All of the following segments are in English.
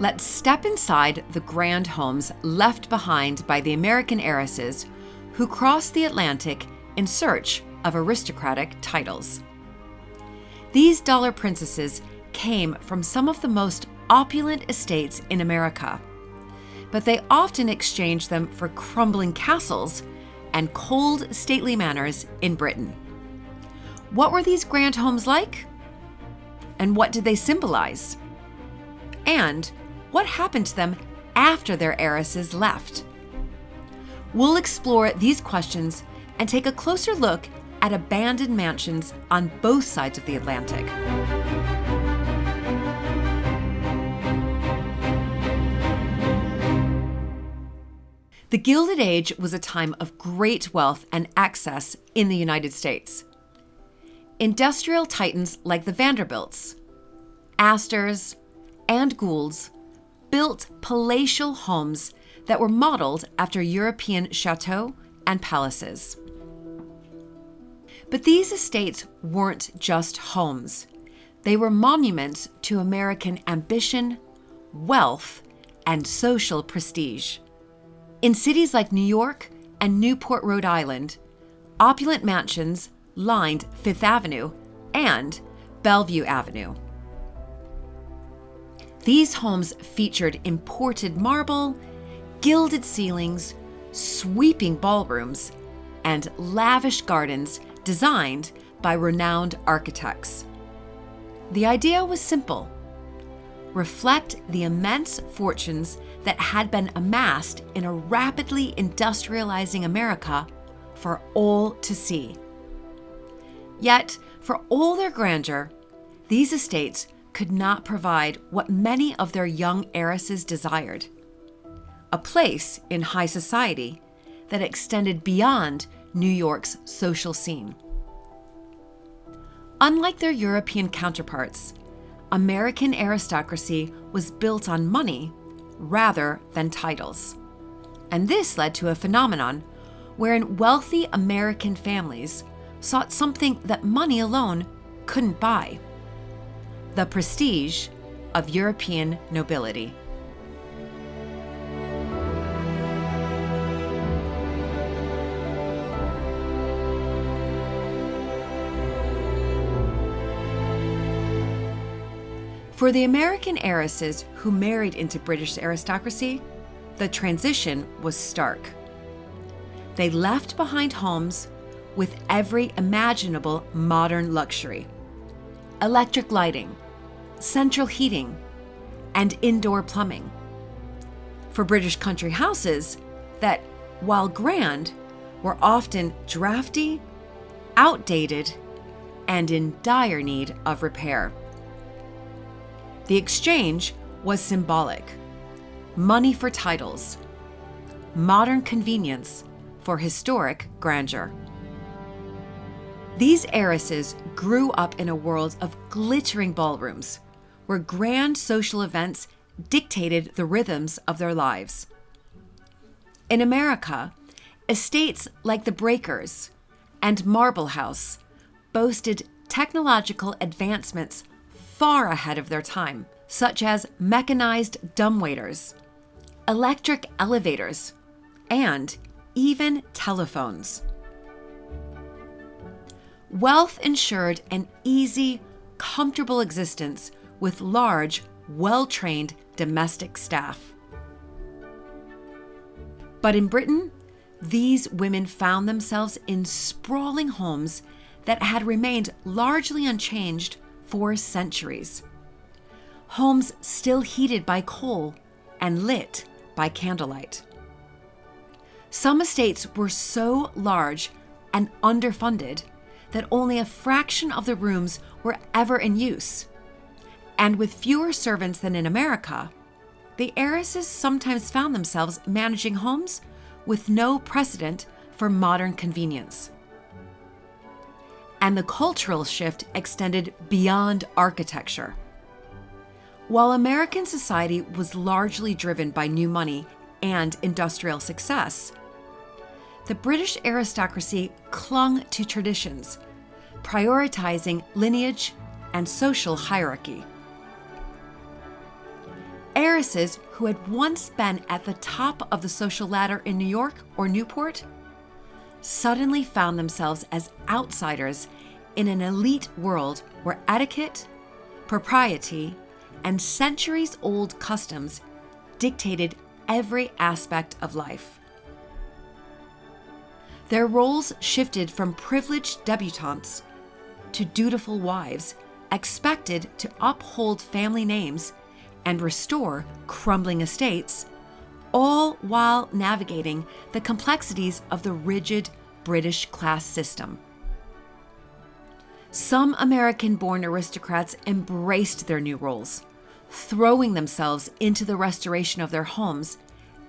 let's step inside the grand homes left behind by the American heiresses who crossed the Atlantic in search of aristocratic titles. These dollar princesses came from some of the most opulent estates in America, but they often exchanged them for crumbling castles and cold, stately manners in Britain. What were these grand homes like? And what did they symbolize? And what happened to them after their heiresses left? We'll explore these questions and take a closer look at abandoned mansions on both sides of the Atlantic. The Gilded Age was a time of great wealth and access in the United States. Industrial titans like the Vanderbilts, Astors, and Goulds built palatial homes that were modeled after European chateaux and palaces. But these estates weren't just homes. They were monuments to American ambition, wealth, and social prestige. In cities like New York and Newport, Rhode Island, opulent mansions lined Fifth Avenue and Bellevue Avenue. These homes featured imported marble, gilded ceilings, sweeping ballrooms, and lavish gardens designed by renowned architects. The idea was simple: reflect the immense fortunes that had been amassed in a rapidly industrializing America for all to see. Yet, for all their grandeur, these estates could not provide what many of their young heiresses desired: a place in high society that extended beyond New York's social scene. Unlike their European counterparts, American aristocracy was built on money rather than titles. And this led to a phenomenon wherein wealthy American families sought something that money alone couldn't buy: the prestige of European nobility. For the American heiresses who married into British aristocracy, the transition was stark. They left behind homes with every imaginable modern luxury: electric lighting, central heating, and indoor plumbing. For British country houses that, while grand, were often drafty, outdated, and in dire need of repair. The exchange was symbolic: money for titles, modern convenience for historic grandeur. These heiresses grew up in a world of glittering ballrooms, where grand social events dictated the rhythms of their lives. In America, estates like the Breakers and Marble House boasted technological advancements far ahead of their time, such as mechanized dumbwaiters, electric elevators, and even telephones. Wealth ensured an easy, comfortable existence with large, well-trained domestic staff. But in Britain, these women found themselves in sprawling homes that had remained largely unchanged for centuries. Homes still heated by coal and lit by candlelight. Some estates were so large and underfunded that only a fraction of the rooms were ever in use. And with fewer servants than in America, the heiresses sometimes found themselves managing homes with no precedent for modern convenience. And the cultural shift extended beyond architecture. While American society was largely driven by new money and industrial success, the British aristocracy clung to traditions, prioritizing lineage and social hierarchy. heiresses who had once been at the top of the social ladder in New York or Newport suddenly found themselves as outsiders in an elite world where etiquette, propriety, and centuries-old customs dictated every aspect of life. Their roles shifted from privileged debutantes to dutiful wives expected to uphold family names and restore crumbling estates, all while navigating the complexities of the rigid British class system. Some American-born aristocrats embraced their new roles, throwing themselves into the restoration of their homes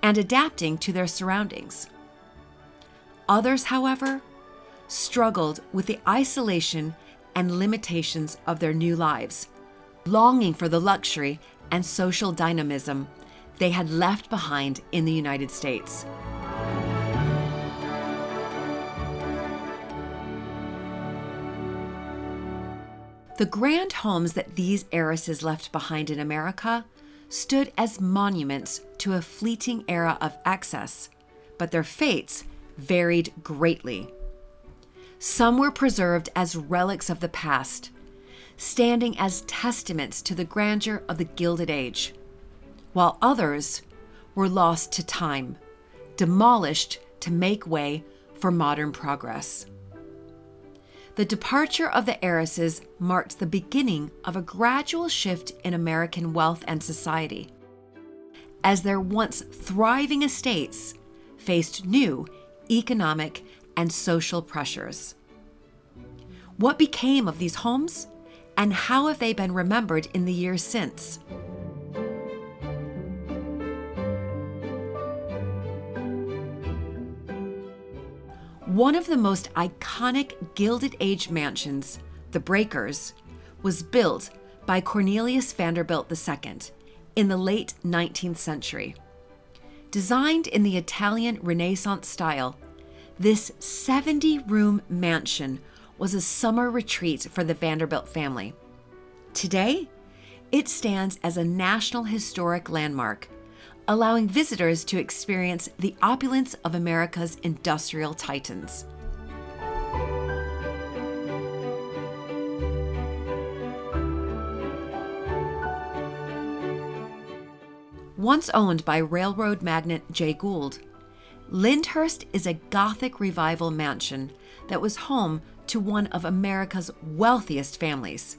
and adapting to their surroundings. Others, however, struggled with the isolation and limitations of their new lives, longing for the luxury and social dynamism they had left behind in the United States. The grand homes that these heiresses left behind in America stood as monuments to a fleeting era of excess, but their fates varied greatly. Some were preserved as relics of the past, standing as testaments to the grandeur of the Gilded Age, while others were lost to time, demolished to make way for modern progress. The departure of the heiresses marked the beginning of a gradual shift in American wealth and society, as their once thriving estates faced new economic and social pressures. What became of these homes, and how have they been remembered in the years since? One of the most iconic Gilded Age mansions, the Breakers, was built by Cornelius Vanderbilt II in the late 19th century. Designed in the Italian Renaissance style, this 70-room mansion was a summer retreat for the Vanderbilt family. Today, it stands as a National Historic Landmark, allowing visitors to experience the opulence of America's industrial titans. Once owned by railroad magnate Jay Gould, Lyndhurst is a Gothic revival mansion that was home to one of America's wealthiest families.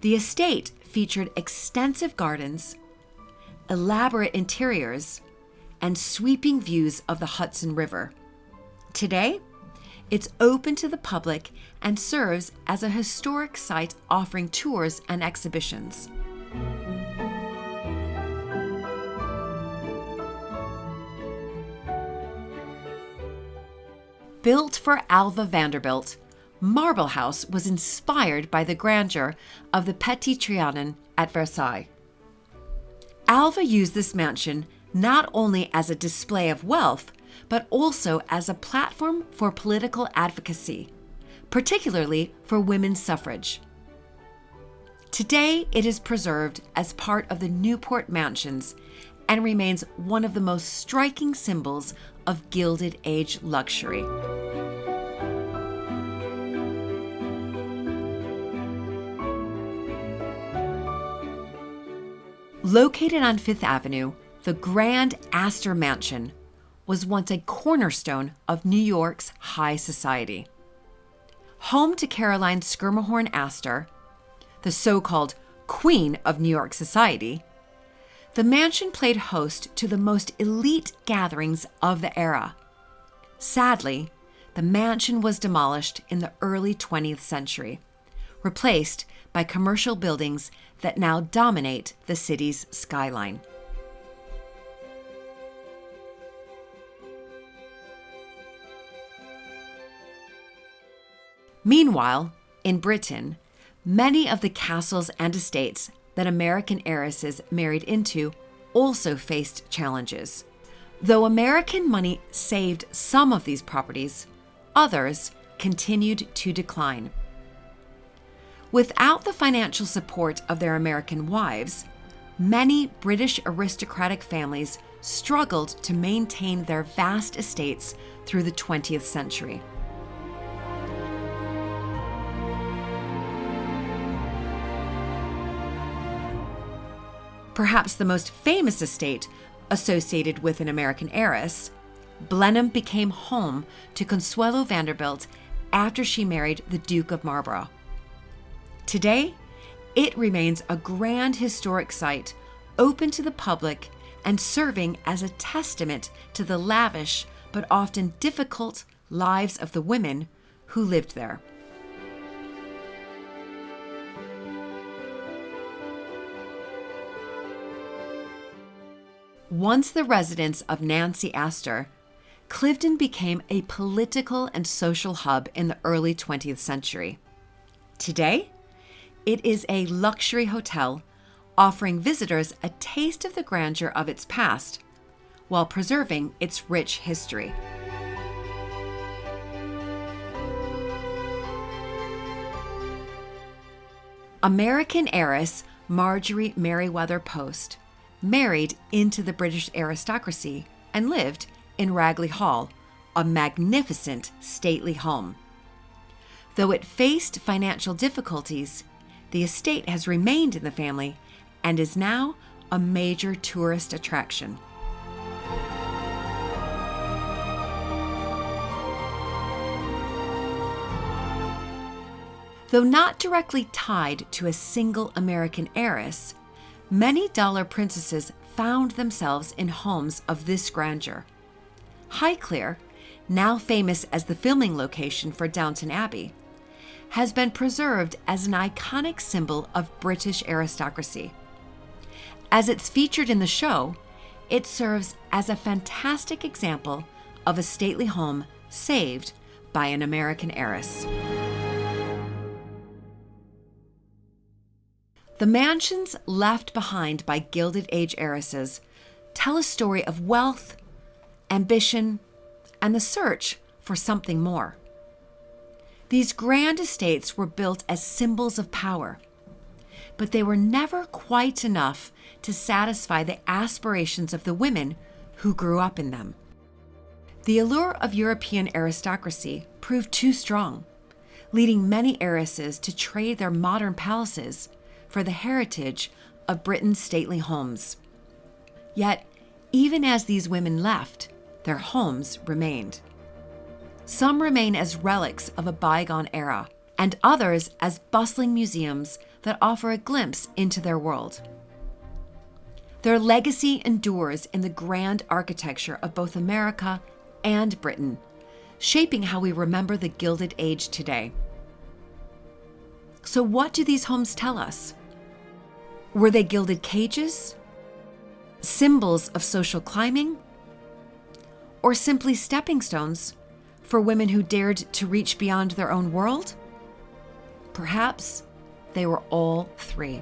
The estate featured extensive gardens, elaborate interiors, and sweeping views of the Hudson River. Today, it's open to the public and serves as a historic site offering tours and exhibitions. Built for Alva Vanderbilt, Marble House was inspired by the grandeur of the Petit Trianon at Versailles. Alva used this mansion not only as a display of wealth, but also as a platform for political advocacy, particularly for women's suffrage. Today, it is preserved as part of the Newport Mansions and remains one of the most striking symbols of Gilded Age luxury. Located on Fifth Avenue, the Grand Astor Mansion was once a cornerstone of New York's high society. Home to Caroline Schermerhorn Astor, the so-called Queen of New York society, the mansion played host to the most elite gatherings of the era. Sadly, the mansion was demolished in the early 20th century, replaced by commercial buildings that now dominate the city's skyline. Meanwhile, in Britain, many of the castles and estates that American heiresses married into also faced challenges. Though American money saved some of these properties, others continued to decline. Without the financial support of their American wives, many British aristocratic families struggled to maintain their vast estates through the 20th century. Perhaps the most famous estate associated with an American heiress, Blenheim became home to Consuelo Vanderbilt after she married the Duke of Marlborough. Today, it remains a grand historic site open to the public and serving as a testament to the lavish but often difficult lives of the women who lived there. Once the residence of Nancy Astor, Cliveden became a political and social hub in the early 20th century. Today, it is a luxury hotel offering visitors a taste of the grandeur of its past while preserving its rich history. American heiress Marjorie Merriweather Post married into the British aristocracy and lived in Ragley Hall, a magnificent, stately home. Though it faced financial difficulties, the estate has remained in the family and is now a major tourist attraction. Though not directly tied to a single American heiress, many dollar princesses found themselves in homes of this grandeur. Highclere, now famous as the filming location for Downton Abbey, has been preserved as an iconic symbol of British aristocracy. As it's featured in the show, it serves as a fantastic example of a stately home saved by an American heiress. The mansions left behind by Gilded Age heiresses tell a story of wealth, ambition, and the search for something more. These grand estates were built as symbols of power, but they were never quite enough to satisfy the aspirations of the women who grew up in them. The allure of European aristocracy proved too strong, leading many heiresses to trade their modern palaces for the heritage of Britain's stately homes. Yet, even as these women left, their homes remained. Some remain as relics of a bygone era, and others as bustling museums that offer a glimpse into their world. Their legacy endures in the grand architecture of both America and Britain, shaping how we remember the Gilded Age today. So what do these homes tell us? Were they gilded cages, symbols of social climbing, or simply stepping stones for women who dared to reach beyond their own world? Perhaps they were all three.